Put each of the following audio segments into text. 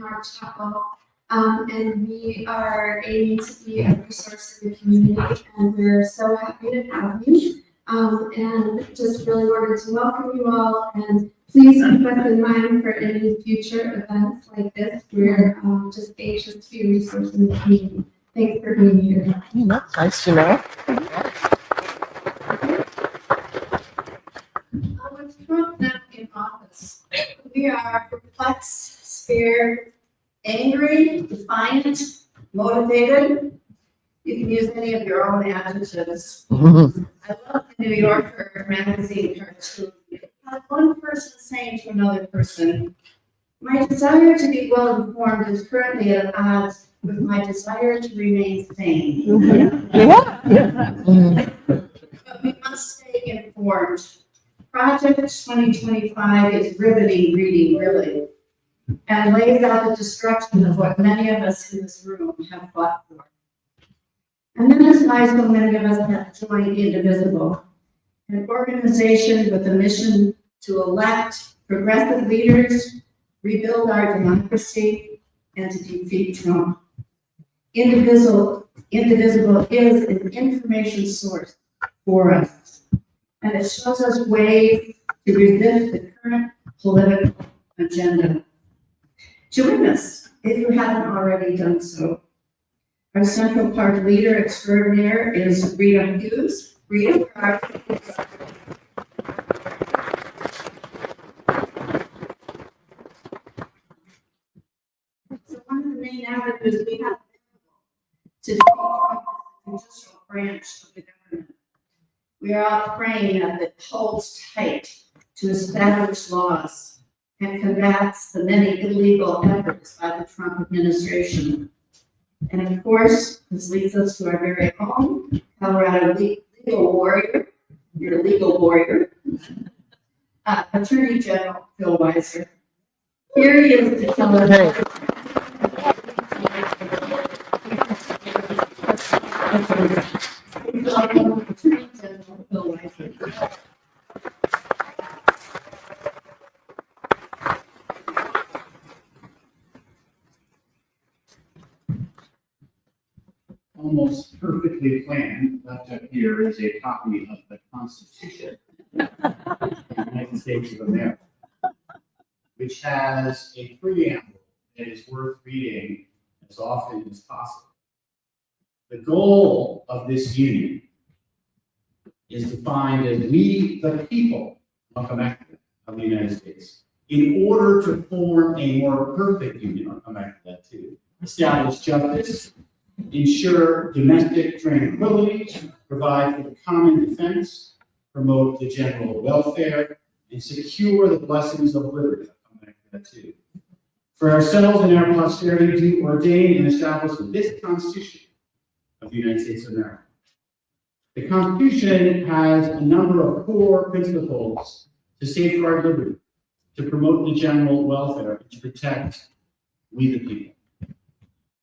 in our chapel. And we are aiming to be a resource in the community, and we're so happy to have you. And just really wanted to welcome you all, and please keep us in mind for any future events like this. We're just anxious to be a resource in the community. Thanks for being here. That's nice to know. With Trump now in office, we are perplexed, scared, angry, defiant, motivated. You can use any of your own adjectives. I love the New Yorker magazine cartoon. One person saying to another person, "My desire to be well informed is currently at odds with my desire to remain sane." But we must stay informed. Project 2025 is riveting reading, really, and lays out the destruction of what many of us in this room have fought for. And that is why so many of us have joined Indivisible, an organization with a mission to elect progressive leaders, rebuild our democracy, and to defeat Trump. Indivisible is an information source for us, and it shows us ways to resist the current political agenda. Join us if you haven't already done so. Our Central Park leader extraordinaire is Rita Hughes. Rita, so one of the main avenues we have to defeat the judicial branch of the government. We are all praying that it holds tight to establish laws and combats the many illegal efforts by the Trump administration. And of course, this leads us to our very own Colorado legal warrior, your legal warrior, Attorney General Phil Weiser. Here he is to tell us. Attorney General Phil Weiser. Almost perfectly planned, left up here is a copy of the Constitution of the United States of America, which has a preamble that is worth reading as often as possible. The goal of this union is defined as we, the people, I'll come back to that, of the United States, in order to form a more perfect union, I'll come back to that too, establish justice, ensure domestic tranquility, provide for the common defense, promote the general welfare, and secure the blessings of liberty. I'll come back to that too. For ourselves and our posterity, do ordain and establish this Constitution of the United States of America. The Constitution has a number of core principles to safeguard liberty, to promote the general welfare, and to protect we the people.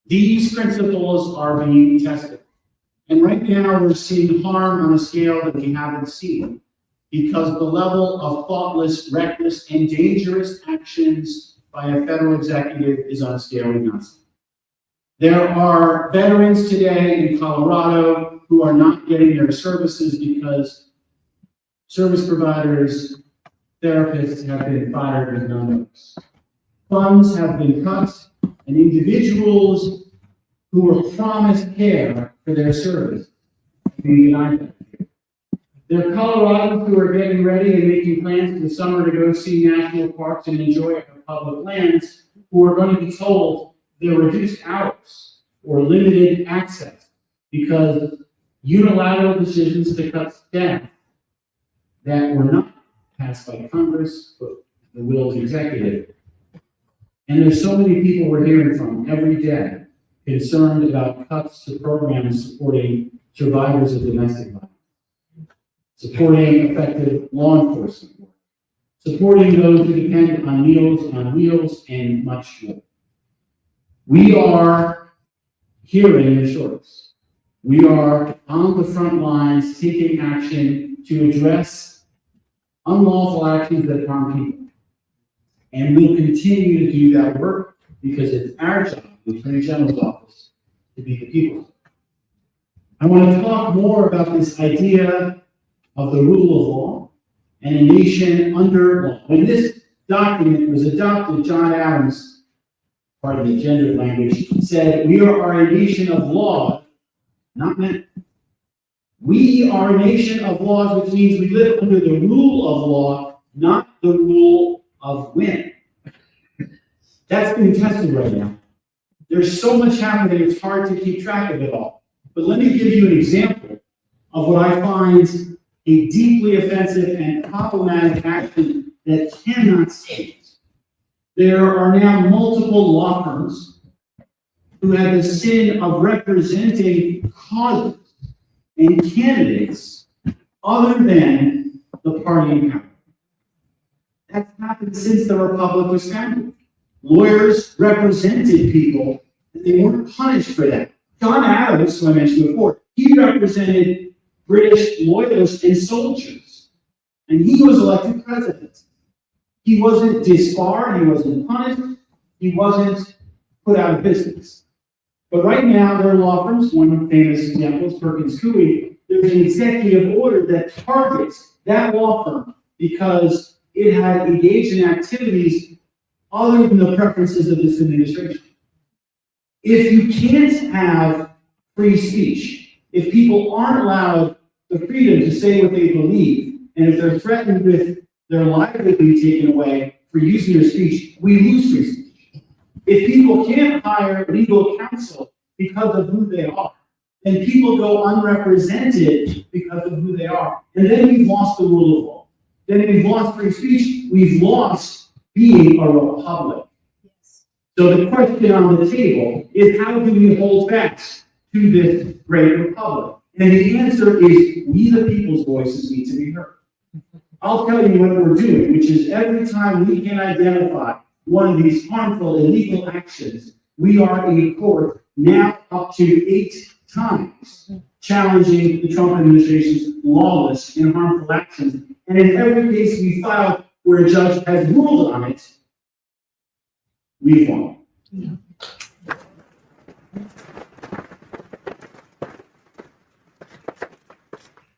These principles are being tested. And right now we're seeing harm on a scale that we haven't seen because the level of thoughtless, reckless, and dangerous actions by a federal executive is on a scale we've not seen. There are veterans today in Colorado who are not getting their services because service providers, therapists have been fired with no notice. Funds have been cut, and individuals who were promised care for their service being denied that care. There are Coloradans who are getting ready and making plans for the summer to go see national parks and enjoy our public lands, who are going to be told they're reduced hours or limited access because unilateral decisions to cut staff that were not passed by Congress, but the will of the executive. And there's so many people we're hearing from every day concerned about cuts to programs supporting survivors of domestic violence, supporting effective law enforcement work, supporting those who depend on Meals on Wheels, and much more. We are hearing your stories. We are on the front lines taking action to address unlawful actions that harm people. And we'll continue to do that work because it's our job, the Attorney General's office, to be the people's. I want to talk more about this idea of the rule of law and a nation under law. When this document was adopted, John Adams, pardon the gendered language, said, "We are a nation of law, not men." We are a nation of laws, which means we live under the rule of law, not the rule of women. That's being tested right now. There's so much happening, it's hard to keep track of it all. But let me give you an example of what I find a deeply offensive and problematic action that cannot stand. There are now multiple law firms who have the sin of representing causes and candidates other than the party in power. That's happened since the Republic was founded. Lawyers represented people, and they weren't punished for that. John Adams, who I mentioned before, he represented British loyalists and soldiers, and he was elected president. He wasn't disbarred, he wasn't punished, he wasn't put out of business. But right now, there are law firms, one famous example is Perkins Coie. There's an executive order that targets that law firm because it had engaged in activities other than the preferences of this administration. If you can't have free speech, if people aren't allowed the freedom to say what they believe, and if they're threatened with their livelihood being taken away for using their speech, we lose free speech. If people can't hire legal counsel because of who they are, then people go unrepresented because of who they are. And then we've lost the rule of law. Then we've lost free speech. We've lost being a republic. So the question on the table is, how do we hold fast to this great republic? And the answer is, we the people's voices need to be heard. I'll tell you what we're doing, which is every time we can identify one of these harmful, illegal actions, we are in court now up to 8 times, challenging the Trump administration's lawless and harmful actions. And in every case we filed where a judge has ruled on it, we've won.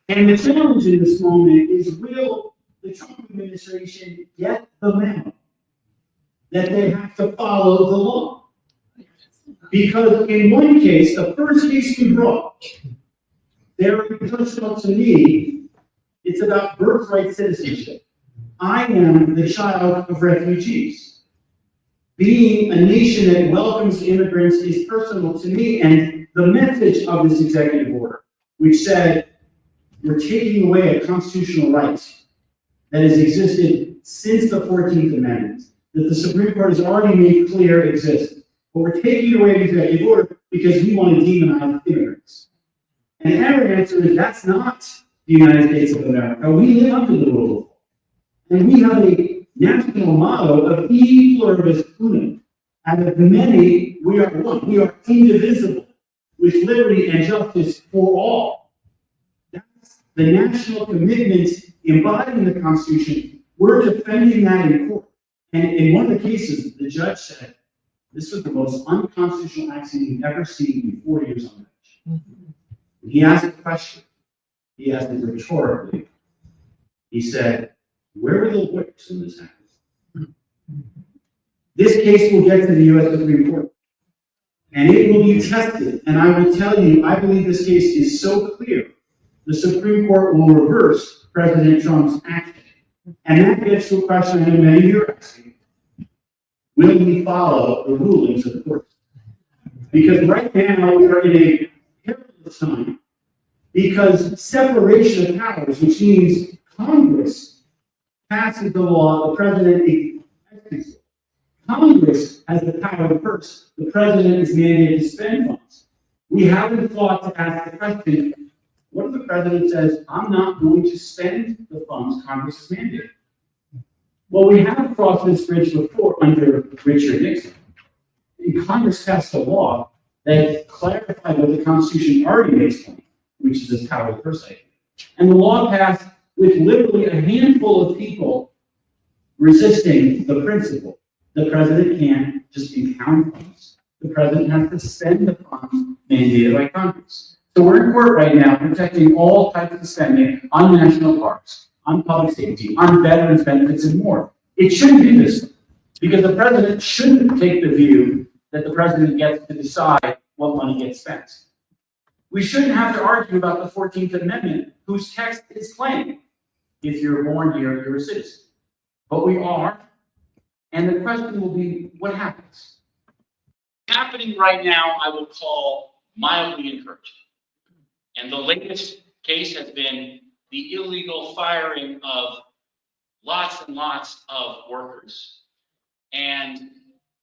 And the challenge in this moment is, will the Trump administration get the memo that they have to follow the law? Because in one case, the first case we brought, very personal to me, it's about birthright citizenship. I am the child of refugees. Being a nation that welcomes immigrants is personal to me, and the message of this executive order, which said, we're taking away a constitutional right that has existed since the 14th Amendment, that the Supreme Court has already made clear exists. But we're taking away the executive order because we want to demonize immigrants. And our answer is, that's not the United States of America. We live under the rule of law. And we have a national motto of E pluribus unum. Out of many, we are one. We are indivisible, with liberty and justice for all. That's the national commitment embodied in the Constitution. We're defending that in court. And in one of the cases, the judge said, this was the most unconstitutional action you've ever seen in 4 years on the bench. He asked a question. He asked it rhetorically. He said, where were the lawyers in this action? This case will get to the U.S. Supreme Court, and it will be tested. And I will tell you, I believe this case is so clear, the Supreme Court will reverse President Trump's action. And that gets to a question I know many of you are asking. Will we follow the rulings of the court? Because right now we are in a perilous time, because separation of powers, which means Congress passes the law, the president executes it. Congress has the power to purse. The president is mandated to spend funds. We haven't thought to ask the question, what if the president says, I'm not going to spend the funds Congress has mandated? Well, we have crossed this bridge before under Richard Nixon. And Congress passed a law that clarified what the Constitution already makes plain, which is this power of purse. And the law passed with literally a handful of people resisting the principle. The president can't just impound funds. The president has to spend the funds mandated by Congress. So we're in court right now protecting all types of spending on national parks, on public safety, on veterans benefits and more. It shouldn't be this way, because the president shouldn't take the view that the president gets to decide what money gets spent. We shouldn't have to argue about the 14th Amendment, whose text is plain. If you're born here, you're a citizen. But we are, and the question will be, what happens? Happening right now, I would call mildly encouraging. And the latest case has been the illegal firing of lots and lots of workers. And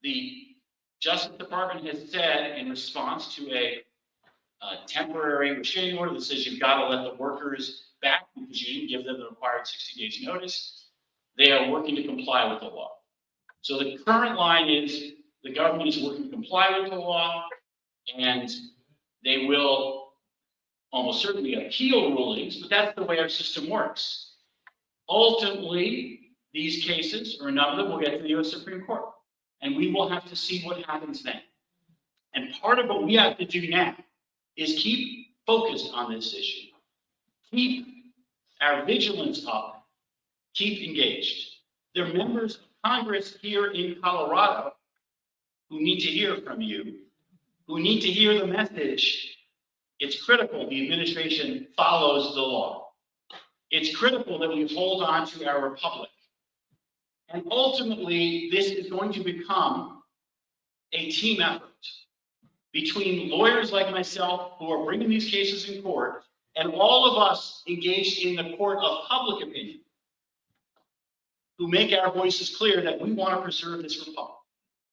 the Justice Department has said in response to a temporary restraining order that says you've got to let the workers back because you didn't give them the required 60 days notice, they are working to comply with the law. So the current line is the government is working to comply with the law, and they will almost certainly appeal rulings, but that's the way our system works. Ultimately, these cases, or a number of them, will get to the US Supreme Court, and we will have to see what happens then. And part of what we have to do now is keep focused on this issue, keep our vigilance up, keep engaged. There are members of Congress here in Colorado who need to hear from you, who need to hear the message. It's critical the administration follows the law. It's critical that we hold on to our republic. And ultimately, this is going to become a team effort between lawyers like myself who are bringing these cases in court and all of us engaged in the court of public opinion who make our voices clear that we want to preserve this republic,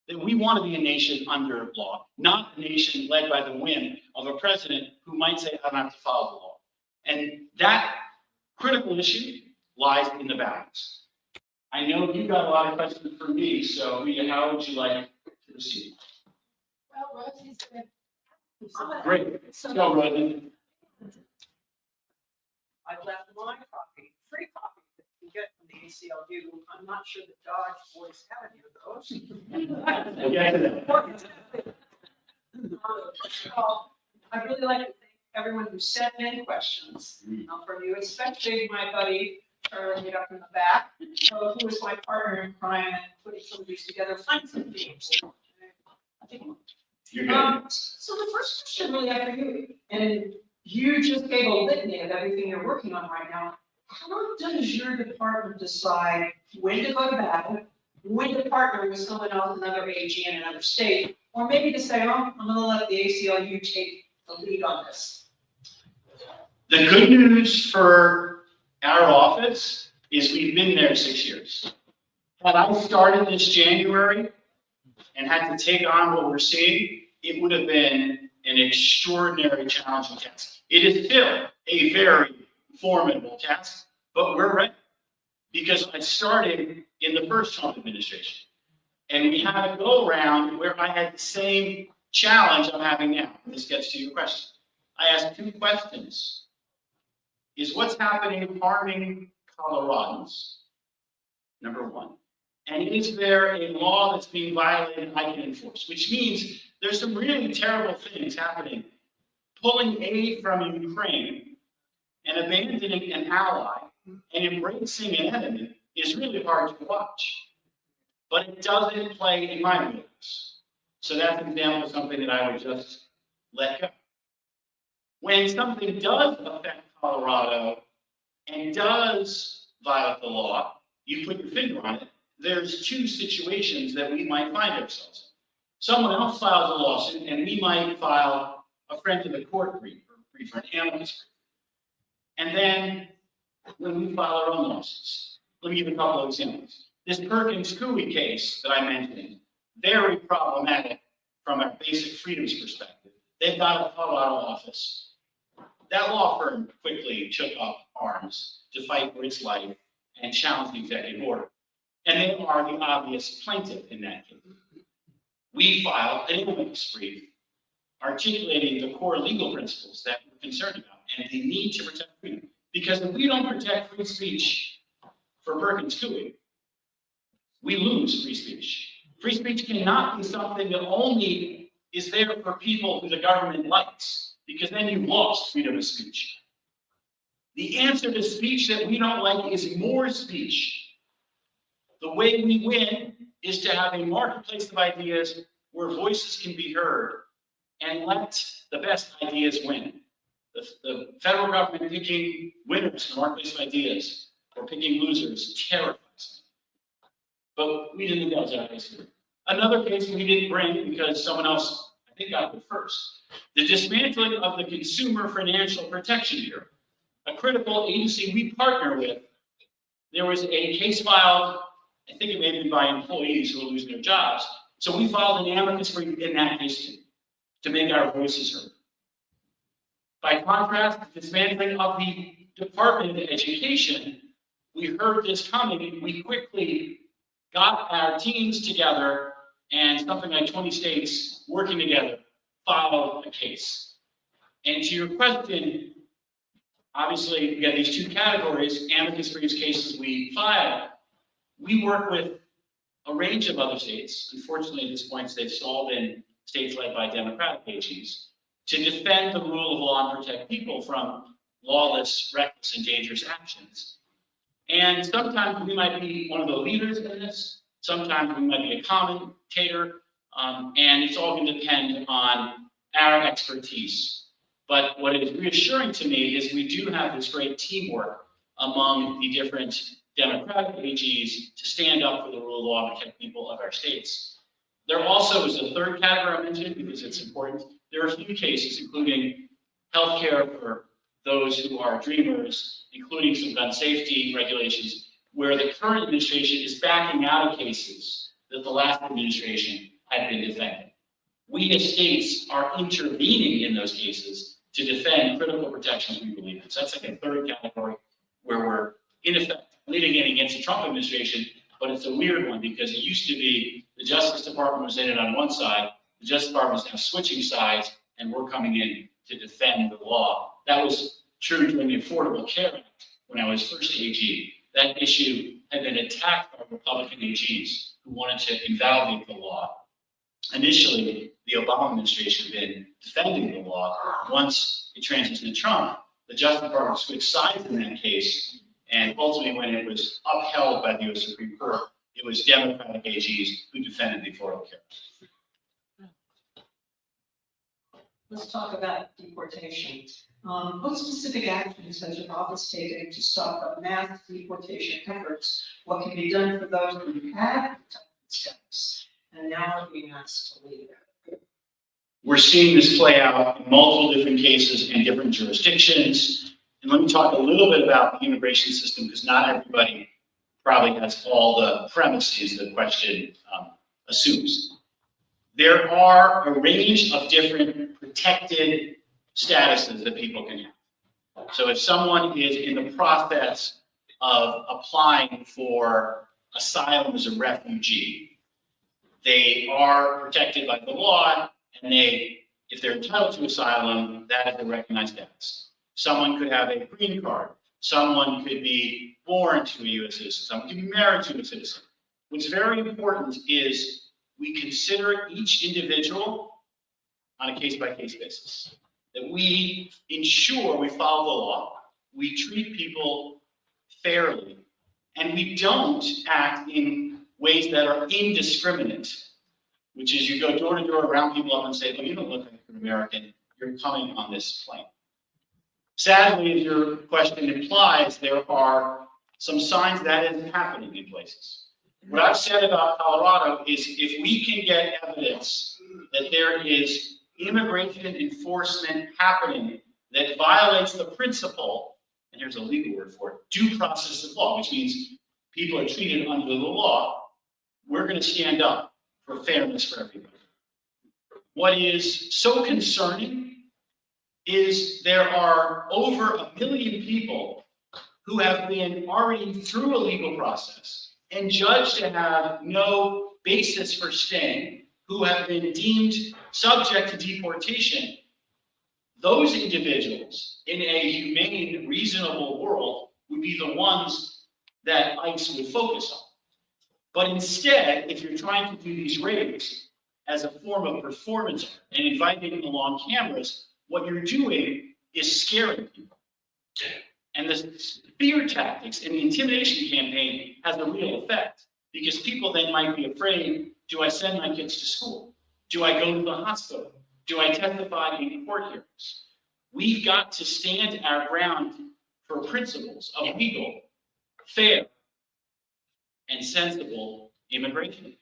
that we want to be a nation under law, not a nation led by the whim of a president who might say, I don't have to follow the law. And that critical issue lies in the balance. I know you've got a lot of questions for me, so Rita, how would you like to proceed? Well, Rosie's been. Great. So, Rosie. I've left my copy, free copy that you get from the ACLU. I'm not sure that Dodge boys have any of those. We'll get to that. I'd really like to thank everyone who sent in questions from you, especially my buddy Charlie up in the back, who was my partner in crime and putting some of these together, find some themes. I think You're good. so the first question really I have for you, and you just gave a litany of everything you're working on right now. How does your department decide when to go to battle, when to partner with someone else, another AG in another state, or maybe to say, oh, I'm gonna let the ACLU take the lead on this? The good news for our office is we've been there 6 years. Had I started this January and had to take on what we're seeing, it would have been an extraordinary challenging task. It is still a very formidable task, but we're ready because I started in the first Trump administration. And we had a go around where I had the same challenge I'm having now. This gets to your question. I asked two questions. Is what's happening harming Coloradans? Number one. And is there a law that's being violated I can enforce? Which means there's some really terrible things happening. Pulling aid from Ukraine and abandoning an ally and embracing an enemy is really hard to watch. But it doesn't play in my wheelhouse. So that's an example of something that I would just let go. When something does affect Colorado and does violate the law, you put your finger on it, there's two situations that we might find ourselves in. Someone else files a lawsuit and we might file a friend to the court brief or an amicus brief. And then when we file our own lawsuits, let me give a couple of examples. This Perkins Coie case that I mentioned, very problematic from a basic freedoms perspective. They've got a Colorado office. That law firm quickly took up arms to fight for its life and challenge the executive order. And they are the obvious plaintiff in that case. We filed an amicus brief articulating the core legal principles that we're concerned about and the need to protect freedom. Because if we don't protect free speech for Perkins Coie, we lose free speech. Free speech cannot be something that only is there for people who the government likes, because then you've lost freedom of speech. The answer to speech that we don't like is more speech. The way we win is to have a marketplace of ideas where voices can be heard and let the best ideas win. The federal government picking winners in the marketplace of ideas or picking losers terrifies me. But we didn't think that was our case here. Another case we didn't bring because someone else, I think, got it first. The dismantling of the Consumer Financial Protection Bureau, a critical agency we partner with. There was a case filed, I think it may be by employees who are losing their jobs. So we filed an amicus brief in that case too, to make our voices heard. By contrast, the dismantling of the Department of Education, we heard this coming. We quickly got our teams together and something like 20 states working together filed a case. And to your question, obviously, we have these two categories, amicus briefs, cases we file. We work with a range of other states. Unfortunately, at this point, they've all been states led by Democratic AGs to defend the rule of law and protect people from lawless, reckless, and dangerous actions. And sometimes we might be one of the leaders in this. Sometimes we might be a commentator, and it's all going to depend on our expertise. But what is reassuring to me is we do have this great teamwork among the different Democratic AGs to stand up for the rule of law and protect people of our states. There also is a third category I mentioned because it's important. There are a few cases, including healthcare for those who are dreamers, including some gun safety regulations, where the current administration is backing out of cases that the last administration had been defending. We as states are intervening in those cases to defend critical protections we believe in. So that's like a third category where we're, in effect, litigating against the Trump administration, but it's a weird one because it used to be the Justice Department was in it on one side, the Justice Department is now switching sides, and we're coming in to defend the law. That was true during the Affordable Care Act when I was first AG. That issue had been attacked by Republican AGs who wanted to invalidate the law. Initially, the Obama administration had been defending the law. Once it transitioned to Trump, the Justice Department switched sides in that case, and ultimately when it was upheld by the U.S. Supreme Court, it was Democratic AGs who defended the Affordable Care Act. Let's talk about deportation. What specific actions has your office taken to stop the mass deportation efforts? What can be done for those who have steps and now are being asked to leave? We're seeing this play out in multiple different cases in different jurisdictions. And let me talk a little bit about the immigration system because not everybody probably has all the premises the question assumes. There are a range of different protected statuses that people can have. So if someone is in the process of applying for asylum as a refugee, they are protected by the law, and if they're entitled to asylum, that is a recognized status. Someone could have a green card. Someone could be born to a U.S. citizen. Someone could be married to a citizen. What's very important is we consider each individual on a case-by-case basis. That we ensure we follow the law, we treat people fairly, and we don't act in ways that are indiscriminate, which is you go door to door, round people up and say, oh, you don't look like an American, you're coming on this plane. Sadly, as your question implies, there are some signs that is happening in places. What I've said about Colorado is if we can get evidence that there is immigration enforcement happening that violates the principle, and here's a legal word for it, due process of law, which means people are treated under the law, we're going to stand up for fairness for everybody. What is so concerning is there are over 1 million people who have been already through a legal process and judged to have no basis for staying, who have been deemed subject to deportation. Those individuals in a humane, reasonable world would be the ones that ICE would focus on. But instead, if you're trying to do these raids as a form of performance art and inviting along cameras, what you're doing is scaring people. And the fear tactics and the intimidation campaign has a real effect, because people then might be afraid, do I send my kids to school? Do I go to the hospital? Do I testify in court hearings? We've got to stand our ground for principles of legal, fair, and sensible immigration.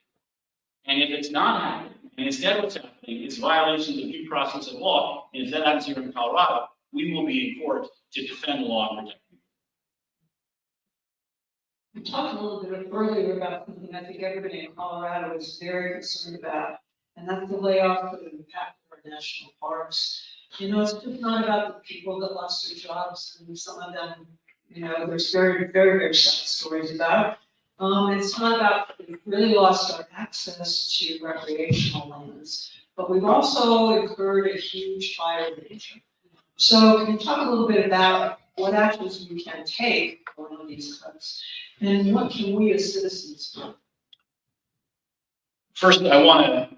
And if it's not happening, and instead what's happening is violations of due process of law, and if that happens here in Colorado, we will be in court to defend the law and protect people. We talked a little bit earlier about something I think everybody in Colorado is very concerned about, and that's the layoffs that impact our national parks. You know, it's just not about the people that lost their jobs, and some of them, you know, there's very, very, very sad stories about. It's not about, we've really lost our access to recreational lands, but we've also incurred a huge fire danger. So can you talk a little bit about what actions we can take on these cuts, and what can we as citizens do? First, I want to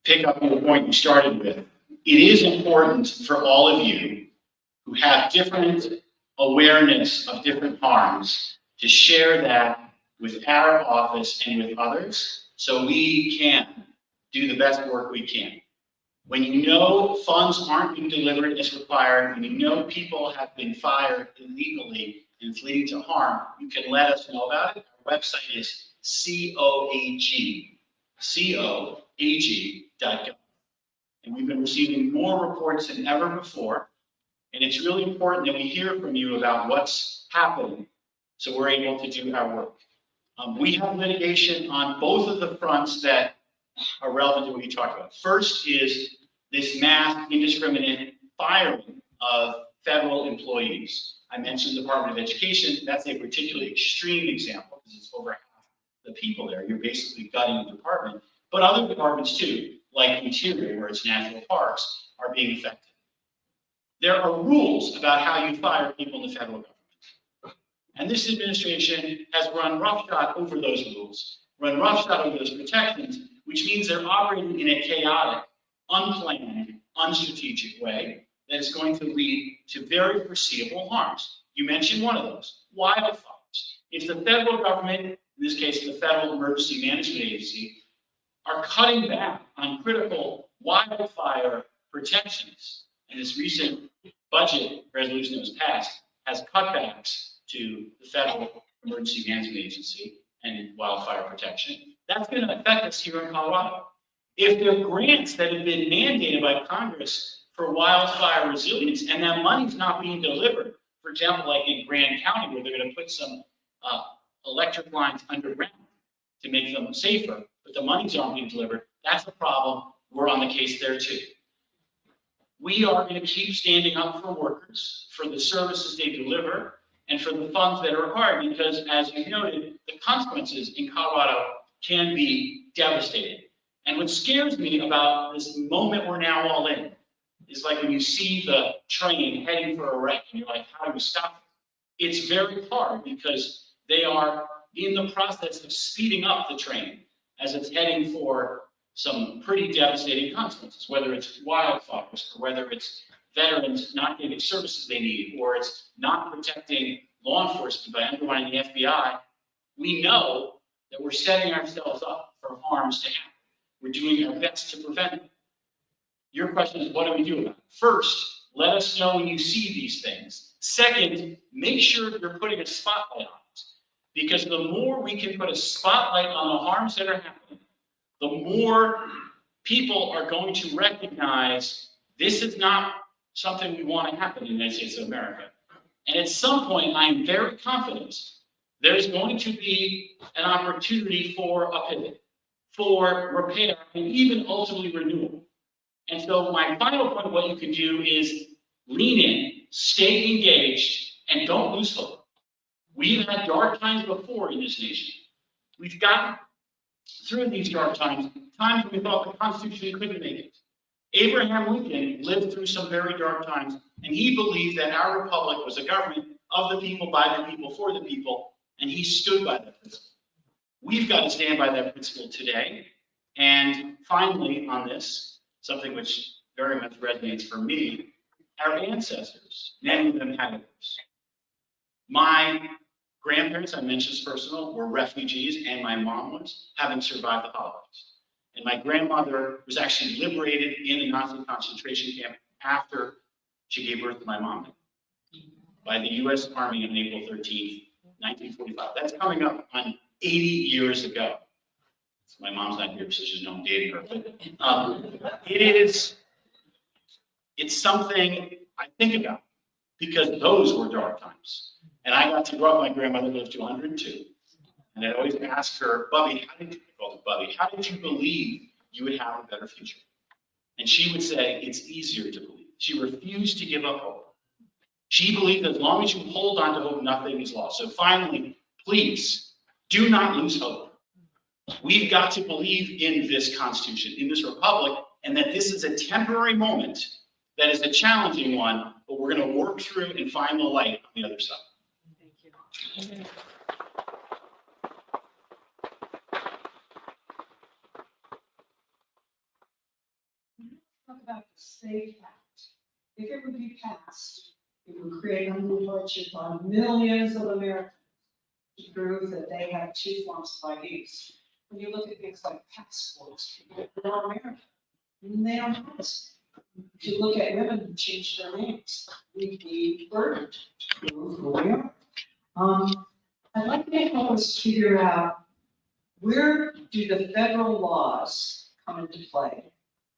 pick up on the point you started with. It is important for all of you who have different awareness of different harms to share that with our office and with others, so we can do the best work we can. When you know funds aren't being delivered as required, when you know people have been fired illegally and it's leading to harm, you can let us know about it. Our website is coag.gov. And we've been receiving more reports than ever before. And it's really important that we hear from you about what's happening so we're able to do our work. We have litigation on both of the fronts that are relevant to what you talked about. First is this mass indiscriminate firing of federal employees. I mentioned the Department of Education. That's a particularly extreme example because it's over half the people there. You're basically gutting the department. But other departments too, like Interior, where it's national parks, are being affected. There are rules about how you fire people in the federal government. And this administration has run roughshod over those rules, run roughshod over those protections, which means they're operating in a chaotic, unplanned, unstrategic way that is going to lead to very foreseeable harms. You mentioned one of those, wildfires. If the federal government, in this case the Federal Emergency Management Agency, are cutting back on critical wildfire protections, and this recent budget resolution that was passed has cutbacks to the Federal Emergency Management Agency and wildfire protection, that's going to affect us here in Colorado. If there are grants that have been mandated by Congress for wildfire resilience and that money's not being delivered, for example, like in Grand County, where they're going to put some electric lines underground to make them safer, but the money's aren't being delivered, that's a problem. We're on the case there too. We are going to keep standing up for workers, for the services they deliver, and for the funds that are required, because as you noted, the consequences in Colorado can be devastating. And what scares me about this moment we're now all in is like when you see the train heading for a wreck and you're like, how do we stop it? It's very hard because they are in the process of speeding up the train as it's heading for some pretty devastating consequences, whether it's wildfires or whether it's veterans not getting services they need, or it's not protecting law enforcement by undermining the FBI. We know that we're setting ourselves up for harms to happen. We're doing our best to prevent it. Your question is, what do we do about it? First, let us know when you see these things. Second, make sure you're putting a spotlight on it, because the more we can put a spotlight on the harms that are happening, the more people are going to recognize this is not something we want to happen in the United States of America. And at some point, I'm very confident there's going to be an opportunity for a pivot, for repair, and even ultimately renewal. And so my final point, what you can do is lean in, stay engaged, and don't lose hope. We've had dark times before in this nation. We've gotten through these dark times, times when we thought the Constitution couldn't make it. Abraham Lincoln lived through some very dark times, and he believed that our republic was a government of the people, by the people, for the people, and he stood by that principle. We've got to stand by that principle today. And finally, on this, something which very much resonates for me, our ancestors, many of them had this. My grandparents, I mentioned this personal, were refugees, and my mom was, having survived the Holocaust. And my grandmother was actually liberated in a Nazi concentration camp after she gave birth to my mom by the US Army on April 13th, 1945. That's coming up on 80 years ago. My mom's not here, so she's no dating her. It's something I think about because those were dark times. And I got to grow up, my grandmother lived to 102. And I'd always ask her, Bubby, how did you believe you would have a better future? And she would say, it's easier to believe. She refused to give up hope. She believed that as long as you hold on to hope, nothing is lost. So finally, please, do not lose hope. We've got to believe in this Constitution, in this Republic, and that this is a temporary moment that is a challenging one, but we're going to work through and find the light on the other side. Thank you. Talk about the SAFE Act. If it would be passed, it would create undue hardship on millions of Americans to prove that they have two forms of IDs. When you look at things like passports, people are American, and they don't have this. If you look at women who change their names, we'd be burdened to prove who we are. I'd like to help us figure out where do the federal laws come into play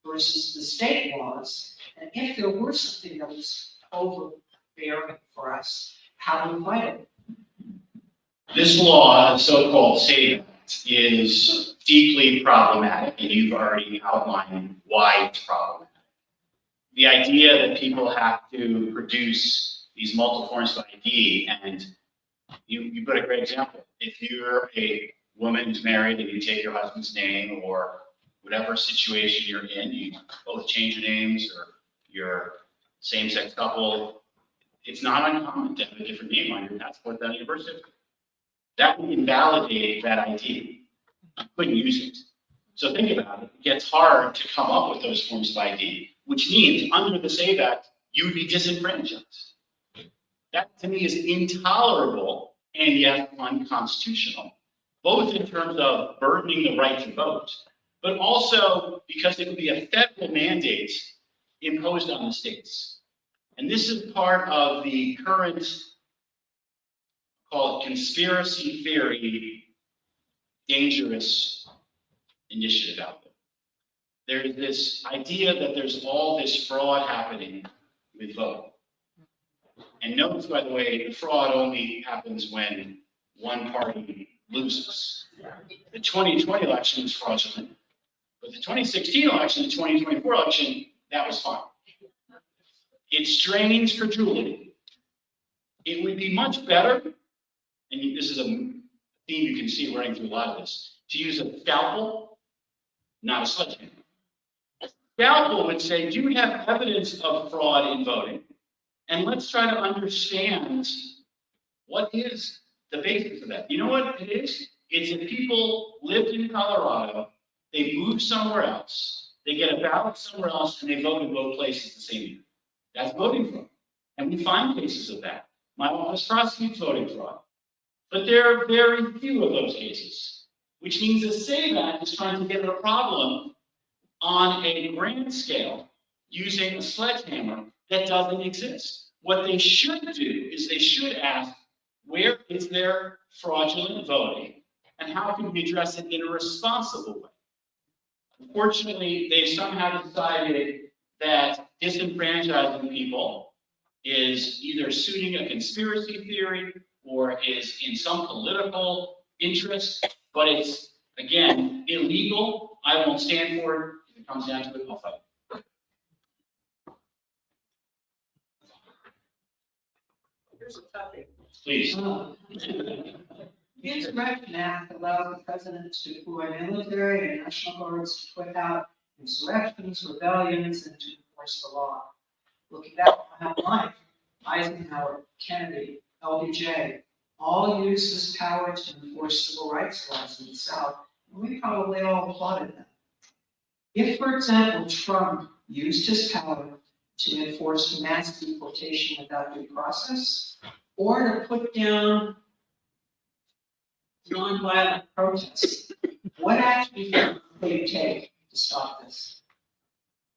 versus the state laws, and if there were something that was overbearing for us, how do we fight it? This law, the so-called SAFE Act, is deeply problematic, and you've already outlined why it's problematic. The idea that people have to produce these multiple forms of ID, and you put a great example. If you're a woman who's married and you take your husband's name, or whatever situation you're in, you both change your names, or you're same-sex couple, it's not uncommon to have a different name on your passport than on your birth certificate. That would invalidate that ID. You couldn't use it. So think about it. It gets hard to come up with those forms of ID, which means under the SAFE Act, you would be disenfranchised. That to me is intolerable and yet unconstitutional, both in terms of burdening the right to vote, but also because it would be a federal mandate imposed on the states. And this is part of the current, called conspiracy theory, dangerous initiative out there. There's this idea that there's all this fraud happening with voting. And notice, by the way, the fraud only happens when one party loses. The 2020 election was fraudulent, but the 2016 election, the 2024 election, that was fine. It strains credulity. It would be much better, and this is a theme you can see running through a lot of this, to use a scalpel, not a sledgehammer. A scalpel would say, do you have evidence of fraud in voting? And let's try to understand what is the basis of that. You know what it is? It's if people lived in Colorado, they moved somewhere else, they get a ballot somewhere else, and they vote in both places the same year. That's voting fraud. And we find cases of that. My office prosecutes voting fraud. But there are very few of those cases, which means the SAFE Act is trying to get at a problem on a grand scale using a sledgehammer that doesn't exist. What they should do is they should ask, where is there fraudulent voting, and how can we address it in a responsible way? Unfortunately, they somehow decided that disenfranchising people is either suiting a conspiracy theory or is in some political interest, but it's, again, illegal. I won't stand for it. If it comes down to it, I'll fight. Here's a toughie. Please. The Insurrection Act allows the president to deploy military and national guards to put out insurrections, rebellions, and to enforce the law. Looking back on my life, Eisenhower, Kennedy, LBJ, all used this power to enforce civil rights laws in the South, and we probably all applauded that. If, for example, Trump used his power to enforce mass deportation without due process, or to put down nonviolent protests, what action would he take to stop this?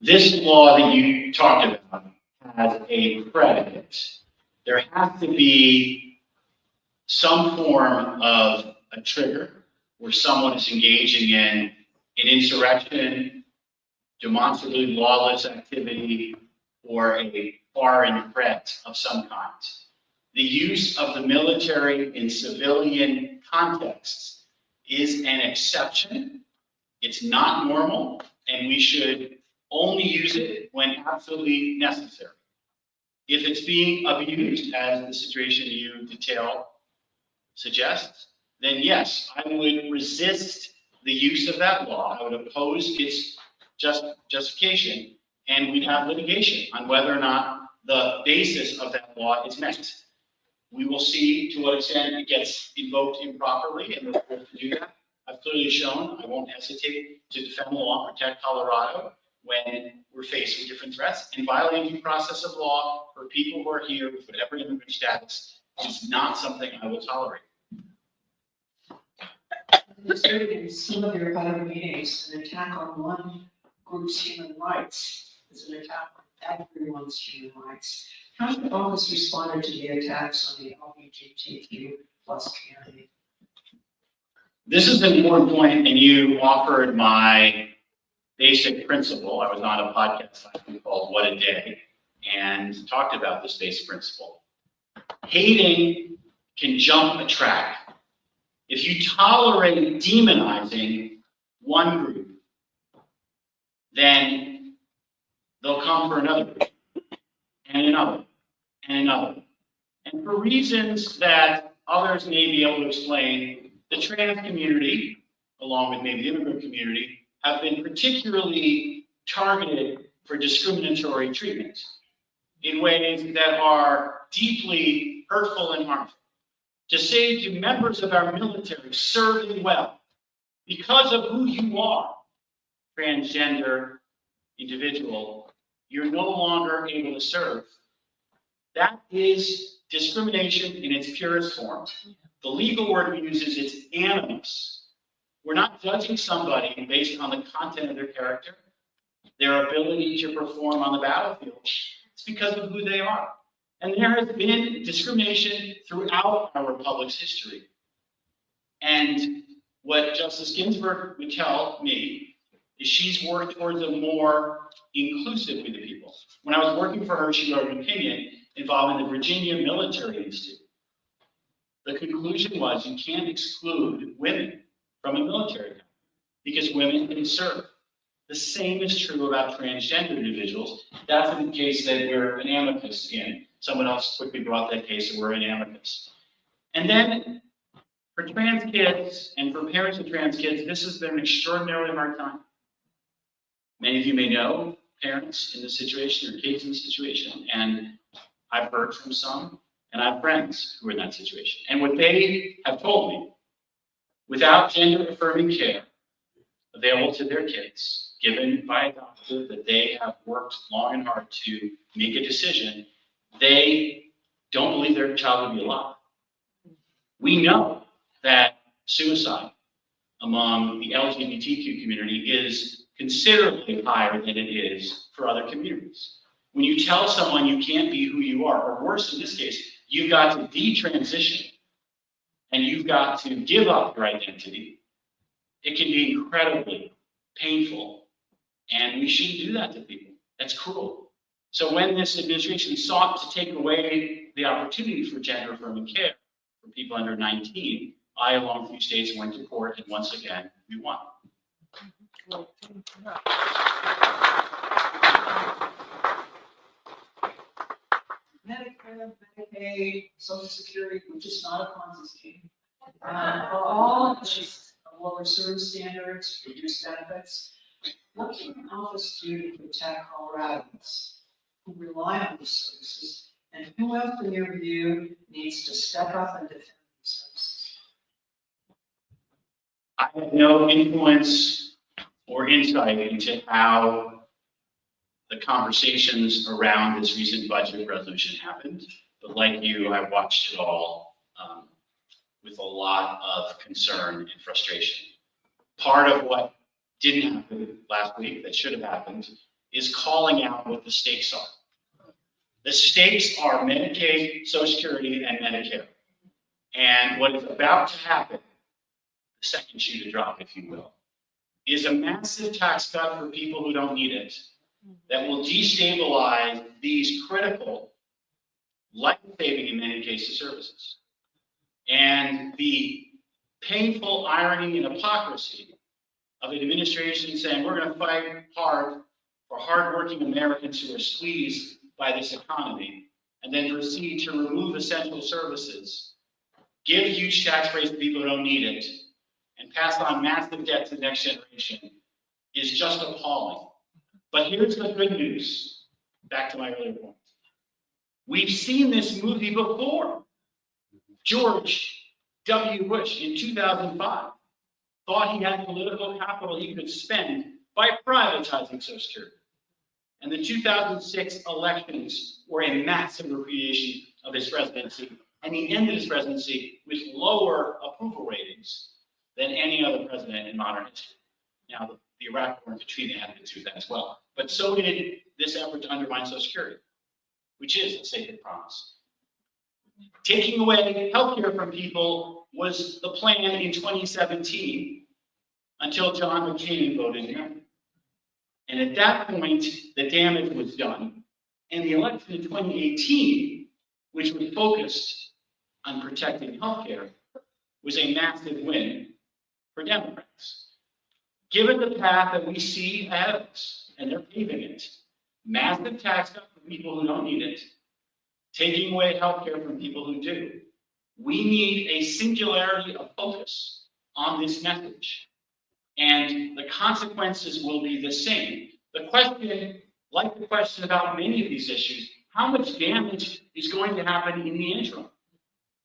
This law that you talked about has a predicate. There has to be some form of a trigger where someone is engaging in an insurrection, demonstrably lawless activity, or a foreign threat of some kind. The use of the military in civilian contexts is an exception. It's not normal, and we should only use it when absolutely necessary. If it's being abused, as the situation you detail suggests, then yes, I would resist the use of that law. I would oppose its justification, and we'd have litigation on whether or not the basis of that law is met. We will see to what extent it gets invoked improperly, and we're able to do that. I've clearly shown I won't hesitate to defend the law and protect Colorado when we're faced with different threats. And violating due process of law for people who are here with whatever immigrant status is not something I will tolerate. There's in some of your other meetings, an attack on one group's human rights is an attack on everyone's human rights. How has the office responded to the attacks on the LGBTQ plus community? This is an important point, and you offered my basic principle. I was on a podcast last week called What a Day, and talked about this basic principle. Hating can jump a track. If you tolerate demonizing one group, then they'll come for another group, and another, and another. And for reasons that others may be able to explain, the trans community, along with maybe the immigrant community, have been particularly targeted for discriminatory treatment in ways that are deeply hurtful and harmful. To say to members of our military, serve you well, because of who you are, transgender individual, you're no longer able to serve. That is discrimination in its purest form. The legal word we use is animus. We're not judging somebody based on the content of their character, their ability to perform on the battlefield. It's because of who they are. And there has been discrimination throughout our republic's history. And what Justice Ginsburg would tell me is she's worked towards a more inclusive group of people. When I was working for her, she wrote an opinion involving the Virginia Military Institute. The conclusion was you can't exclude women from a military company because women can serve. The same is true about transgender individuals. That's the case that we're an amicus in. Someone else quickly brought that case and we're an amicus. And then for trans kids and for parents of trans kids, this has been an extraordinarily hard time. Many of you may know parents in this situation or kids in this situation, and I've heard from some, and I have friends who are in that situation. And what they have told me, without gender-affirming care available to their kids, given by a doctor that they have worked long and hard to make a decision, they don't believe their child will be alive. We know that suicide among the LGBTQ community is considerably higher than it is for other communities. When you tell someone you can't be who you are, or worse in this case, you've got to detransition and you've got to give up your identity, it can be incredibly painful. And we shouldn't do that to people. That's cruel. So when this administration sought to take away the opportunity for gender-affirming care for people under 19, I, along with a few states, went to court, and once again, we won. Medicare, Medicaid, Social Security, which is not a Ponzi scheme, are all issues of lower service standards, reduced benefits. What can your office do to protect Coloradans who rely on these services, and who else, in your view, needs to step up and defend I have no influence or insight into how the conversations around this recent budget resolution happened, but like you, I watched it all with a lot of concern and frustration. Part of what didn't happen last week that should have happened is calling out what the stakes are. The stakes are Medicaid, Social Security, and Medicare. And what is about to happen, the second shoe to drop, if you will, is a massive tax cut for people who don't need it that will destabilize these critical, life-saving, in many cases, services. And the painful irony and hypocrisy of an administration saying we're going to fight hard for hardworking Americans who are squeezed by this economy, and then proceed to remove essential services, give huge tax breaks to people who don't need it, and pass on massive debt to the next generation is just appalling. But here's the good news, back to my earlier point. We've seen this movie before. George W. Bush in 2005 thought he had political capital he could spend by privatizing Social Security. And the 2006 elections were a massive repudiation of his presidency, and he ended his presidency with lower approval ratings than any other president in modern history. Now, the Iraq War and Katrina had to do that as well. But so did this effort to undermine Social Security, which is a sacred promise. Taking away healthcare from people was the plan in 2017 until John McCain voted no. And at that point, the damage was done. And the election in 2018, which was focused on protecting healthcare, was a massive win for Democrats. Given the path that we see ahead of us, and they're paving it, massive tax cut for people who don't need it, taking away healthcare from people who do, we need a singularity of focus on this message. And the consequences will be the same. The question, like the question about many of these issues, how much damage is going to happen in the interim?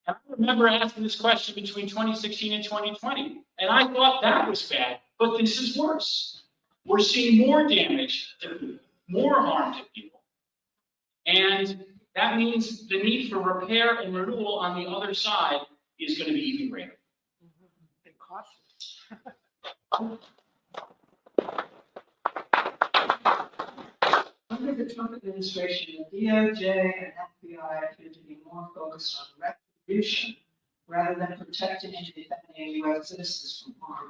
And I remember asking this question between 2016 and 2020, and I thought that was bad, but this is worse. We're seeing more damage to people, more harm to people. And that means the need for repair and renewal on the other side is going to be even greater. And cautious. Under the Trump administration, the DOJ and FBI appear to be more focused on retribution rather than protecting and defending U.S. citizens from harm.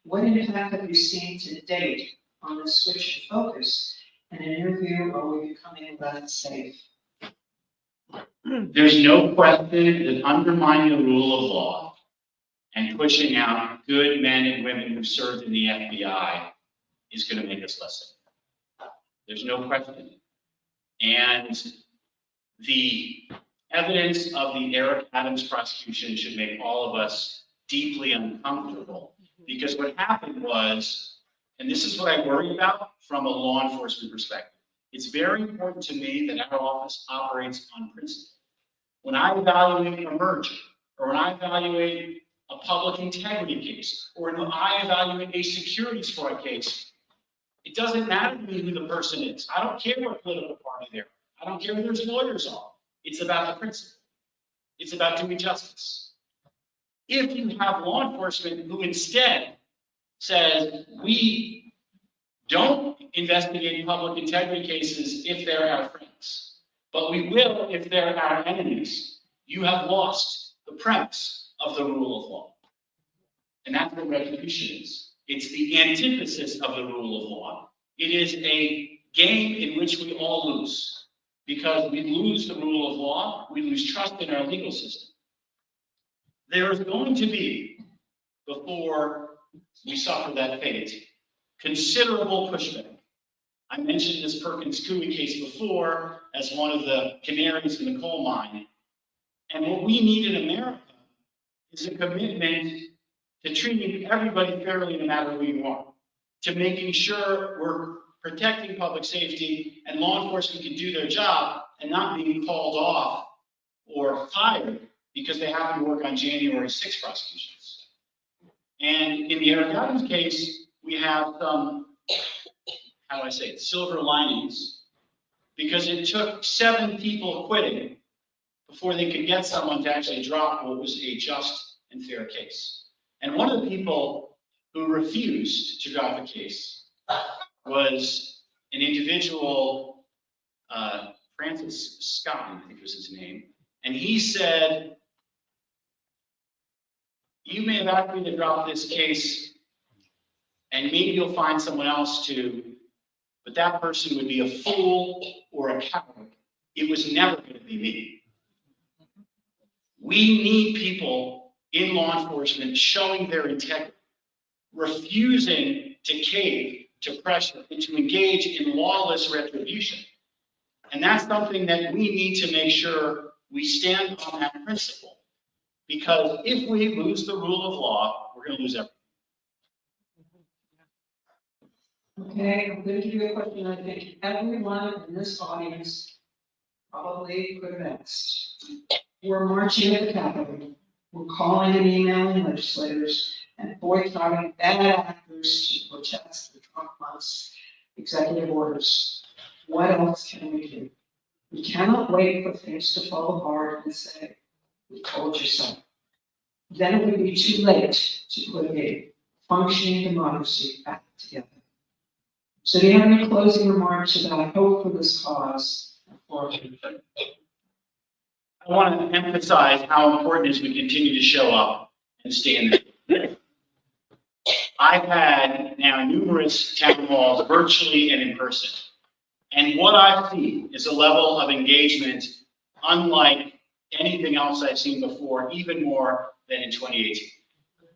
What impact have you seen to date on this switch in focus? And in your view, are we becoming less safe? There's no question that undermining the rule of law and pushing out good men and women who served in the FBI is going to make us less safe. There's no question. And the evidence of the Eric Adams prosecution should make all of us deeply uncomfortable, because what happened was, and this is what I worry about from a law enforcement perspective, it's very important to me that our office operates on principle. When I evaluate a merger, or when I evaluate a public integrity case, or when I evaluate a securities fraud case, it doesn't matter to me who the person is. I don't care what political party they're. I don't care who their lawyers are. It's about the principle. It's about doing justice. If you have law enforcement who instead says, we don't investigate public integrity cases if they're our friends, but we will if they're our enemies, you have lost the premise of the rule of law. And that's what retribution is. It's the antithesis of the rule of law. It is a game in which we all lose. Because we lose the rule of law, we lose trust in our legal system. There is going to be, before we suffer that fate, considerable pushback. I mentioned this Perkins Coie case before as one of the canaries in the coal mine. And what we need in America is a commitment to treating everybody fairly no matter who you are, to making sure we're protecting public safety and law enforcement can do their job and not being called off or fired because they happen to work on January 6 prosecutions. And in the Eric Adams case, we have some, how do I say it, silver linings, because it took 7 people quitting before they could get someone to actually drop what was a just and fair case. And one of the people who refused to drop the case was an individual, Francis Scott, I think was his name, and he said, you may have asked me to drop this case, and maybe you'll find someone else to, but that person would be a fool or a coward. It was never going to be me. We need people in law enforcement showing their integrity, refusing to cave to pressure and to engage in lawless retribution. And that's something that we need to make sure we stand on that principle. Because if we lose the rule of law, we're going to lose everything. Okay, I'm going to give you a question I think everyone in this audience probably could have asked. We're marching at the Capitol. We're calling and emailing legislators and boycotting bad actors to protest the Trump plus executive orders. What else can we do? We cannot wait for things to fall apart and say, we told you so. Then it would be too late to put a functioning democracy back together. So do you have any closing remarks about hope for this cause? I want to emphasize how important it is we continue to show up and stand there. I've had now numerous town halls, virtually and in person. And what I've seen is a level of engagement unlike anything else I've seen before, even more than in 2018.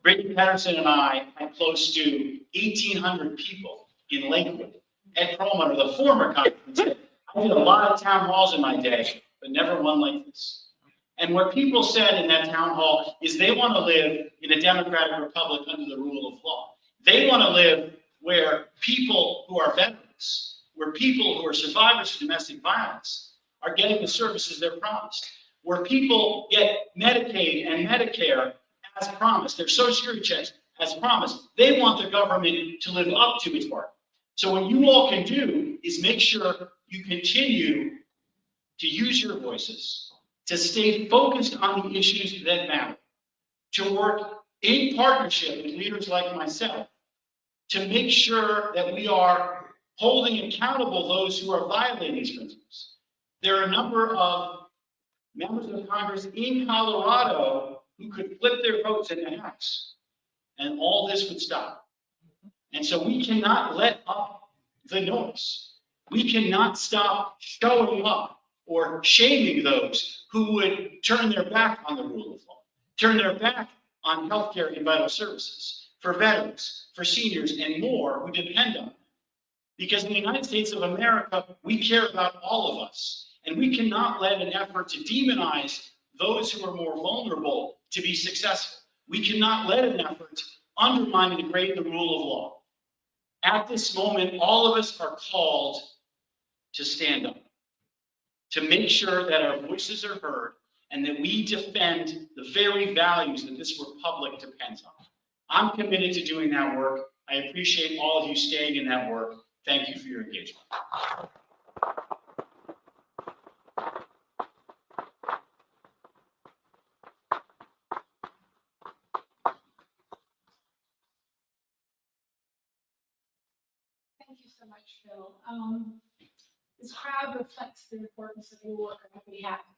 Brittany Patterson and I had close to 1,800 people in Lakewood. Ed Perlmutter, the former conference, said, I did a lot of town halls in my day, but never one like this. And what people said in that town hall is they want to live in a democratic republic under the rule of law. They want to live where people who are veterans, where people who are survivors of domestic violence are getting the services they're promised, where people get Medicaid and Medicare as promised, their Social Security checks as promised. They want the government to live up to its part. So what you all can do is make sure you continue to use your voices, to stay focused on the issues that matter, to work in partnership with leaders like myself, to make sure that we are holding accountable those who are violating these principles. There are a number of members of Congress in Colorado who could flip their votes in the House, and all this would stop. And so we cannot let up the noise. We cannot stop showing up or shaming those who would turn their back on the rule of law, turn their back on healthcare and vital services for veterans, for seniors, and more who depend on them. Because in the United States of America, we care about all of us. And we cannot let an effort to demonize those who are more vulnerable to be successful. We cannot let an effort undermine and degrade the rule of law. At this moment, all of us are called to stand up, to make sure that our voices are heard and that we defend the very values that this republic depends on. I'm committed to doing that work. I appreciate all of you staying in that work. Thank you for your engagement. Thank you so much, Phil. This crowd reflects the importance of your work on behalf of